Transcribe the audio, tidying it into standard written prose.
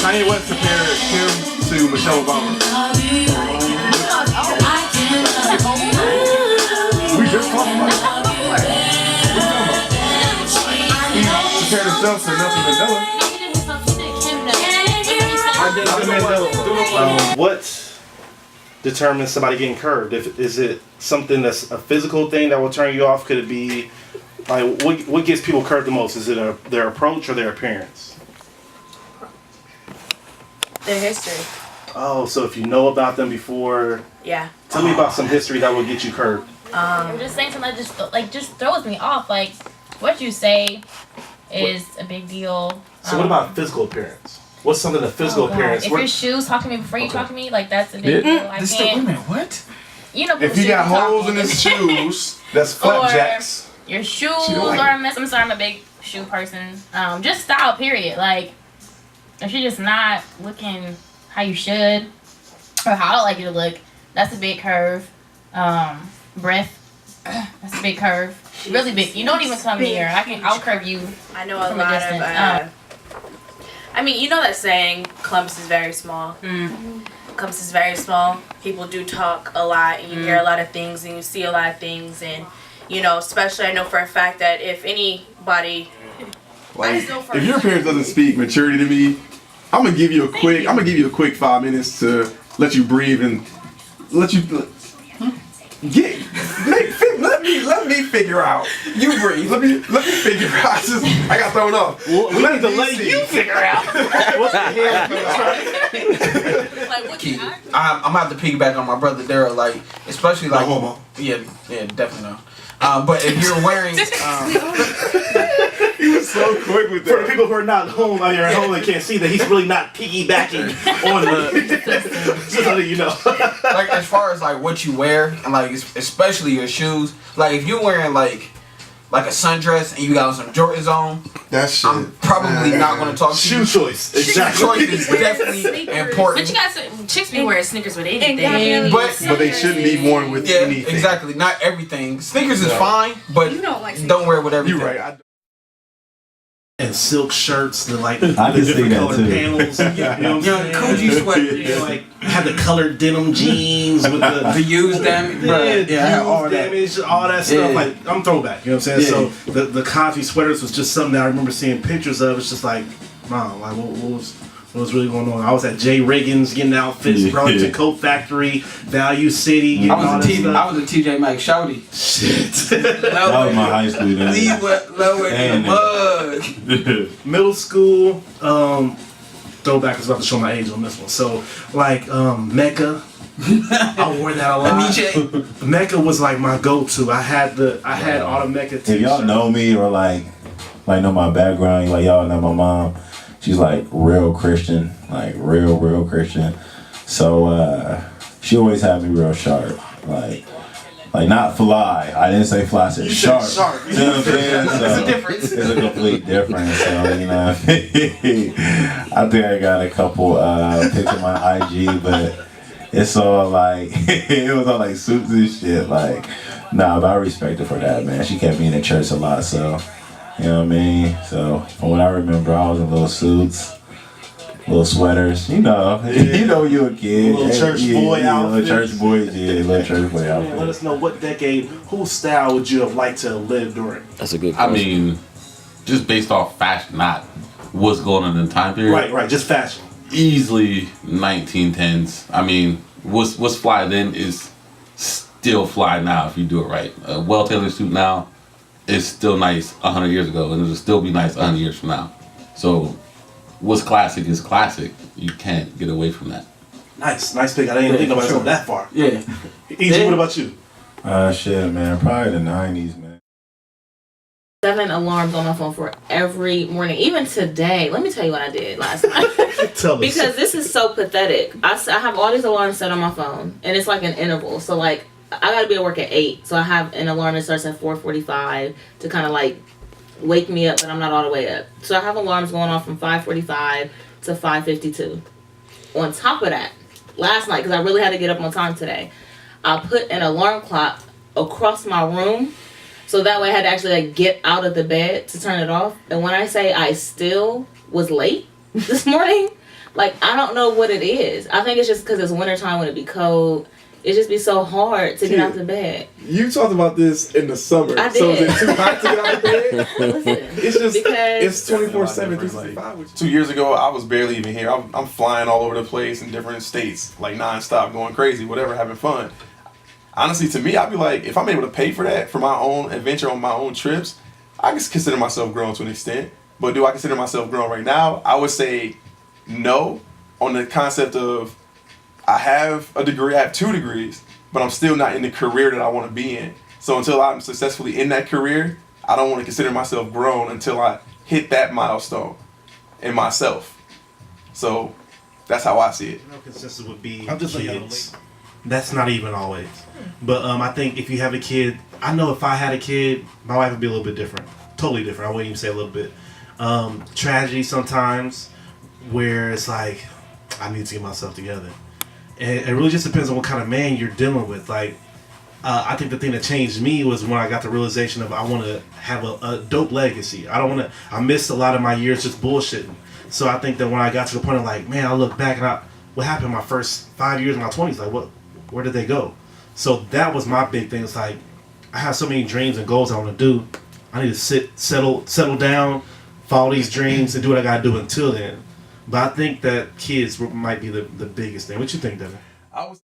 Kanye West compared Kim to Michelle Obama. We just talked about it. He compared himself to Nelson Mandela. What determines somebody getting curved? Is it something that's a physical thing that will turn you off? Could it be like what gets people curved the most? Is it their approach or their appearance? Their history. Oh, so if you know about them before, yeah. Tell me about some history that will get you curved. I'm just saying something that just throws me off. Like what you say is a big deal. So what about physical appearance? What's something the physical appearance? If your shoes talk to me before you talk to me, like that's a big deal. I can't. Wait a minute, what? You know, if you got holes in his shoes, that's flapjacks. Your shoes are a mess. I'm sorry, I'm a big shoe person. Just style, period. Like if you're just not looking how you should or how I like you to look, that's a big curve. Breath, that's a big curve. Really big. You don't even come near. I'll curve you. I know a lot of. I mean, you know that saying, clumps is very small. Clumps is very small. People do talk a lot, and you hear a lot of things, and you see a lot of things, and you know, especially I know for a fact that if anybody, like, if your appearance doesn't speak maturity to me, I'm gonna give you a quick 5 minutes to let you breathe and let you let me figure out. You breathe. Let me figure out. I got thrown off. Well, we need to let you figure out. What the hell? like, what I'm gonna have to piggyback on my brother Daryl, like, especially like, no homo. Yeah, definitely no. But if you're wearing, he was so quick with that. For the people who are not home out here at home and can't see that, he's really not piggybacking on me. Just so that you know. Like as far as like what you wear and like especially your shoes, like if you're wearing like a sundress and you got some Jordans on, that shit. I'm probably not gonna talk to you. Shoe choice. Exactly. Shoe choice is definitely important. But you guys, chicks be wearing sneakers with anything. But they shouldn't be worn with anything. Exactly. Not everything. Sneakers is fine, but don't wear with everything. You're right. And silk shirts, the like I can see different that colored too. panels. You know what I'm saying? Coochie sweater. Yeah, like had the colored denim jeans with the used damage. All that stuff. Like I'm throwback. You know what I'm saying? So the Cosby sweaters was just something that I remember seeing pictures of. It's just like, wow, like what was really going on? I was at Jay Reagan's getting outfits, Burlington Coat Factory, Value City. I was a TJ Maxx shouty. Shit. That was my high school days. Leave lower in the mug. Middle school, throwback is about to show my age on this one. So like Mecca, I wore that a lot. Mecca was like my go-to. I had all the Mecca t-shirts. If y'all know me or like know my background, like y'all know my mom. She's like real Christian, like real Christian. So she always had me real sharp, like not fly. I didn't say fly, I said sharp. You know what I'm saying? So it's a difference. It's a complete difference. So you know, I think I got a couple pics on my IG, but it's all like it was all like suits and shit. Like, nah, but I respect her for that, man. She kept me in the church a lot, so. You know what I mean? So, from what I remember, I was in little suits, little sweaters. You know, you a kid. Little church boy outfit. Little church boys, little church boy outfit. Let us know what decade, whose style would you have liked to live during? That's a good question. I mean, just based off fashion, not what's going on in the time period. Right, just fashion. Easily 1910s. I mean, what's fly then is still fly now if you do it right. A well-tailored suit now is still nice 100 years ago, and it'll still be nice 100 years from now. So, what's classic is classic. You can't get away from that. Nice pick. I didn't even think nobody's going that far. Yeah. Easy. What about you? Shit, man. Probably the 90s, man. 7 alarms on my phone for every morning. Even today, let me tell you what I did last night. Tell me. Because this is so pathetic. I have all these alarms set on my phone, and it's like an interval. So like, I gotta be at work at 8, so I have an alarm that starts at 4:45 to kind of like wake me up, but I'm not all the way up. So I have alarms going off from 5:45 to 5:52. On top of that, last night, because I really had to get up on time today, I put an alarm clock across my room, so that way I had to actually like get out of the bed to turn it off. And when I say I still was late this morning, Like, I don't know what it is. I think it's just because it's wintertime when it be cold. It just be so hard to get out the bed. You talked about this in the summer. I So is did. it too hot to get out of bed? Listen, It's just, because it's 24/7, 365. 2 years ago, I was barely even here. I'm flying all over the place in different states, like nonstop, going crazy, whatever, having fun. Honestly, to me, I'd be like, if I'm able to pay for that, for my own adventure on my own trips, I can consider myself grown to an extent. But do I consider myself grown right now? I would say no, on the concept of I have a degree, I have 2 degrees, but I'm still not in the career that I want to be in. So until I'm successfully in that career, I don't want to consider myself grown until I hit that milestone in myself. So that's how I see it. You know, consensus would be I'm just like kids. That's not even always. But I think if you have a kid, I know if I had a kid, my life would be a little bit different. Totally different. I wouldn't even say a little bit. Tragedy sometimes where it's like, I need to get myself together. And it really just depends on what kind of man you're dealing with. Like, I think the thing that changed me was when I got the realization of I want to have a dope legacy. I missed a lot of my years just bullshitting. So I think that when I got to the point of like, man, I look back and what happened in my first 5 years of my 20s? Like, where did they go? So that was my big thing. It's like, I have so many dreams and goals I want to do. I need to settle down, follow these dreams, and do what I got to do until then. But I think that kids might be the biggest thing. What you think, Devin? I was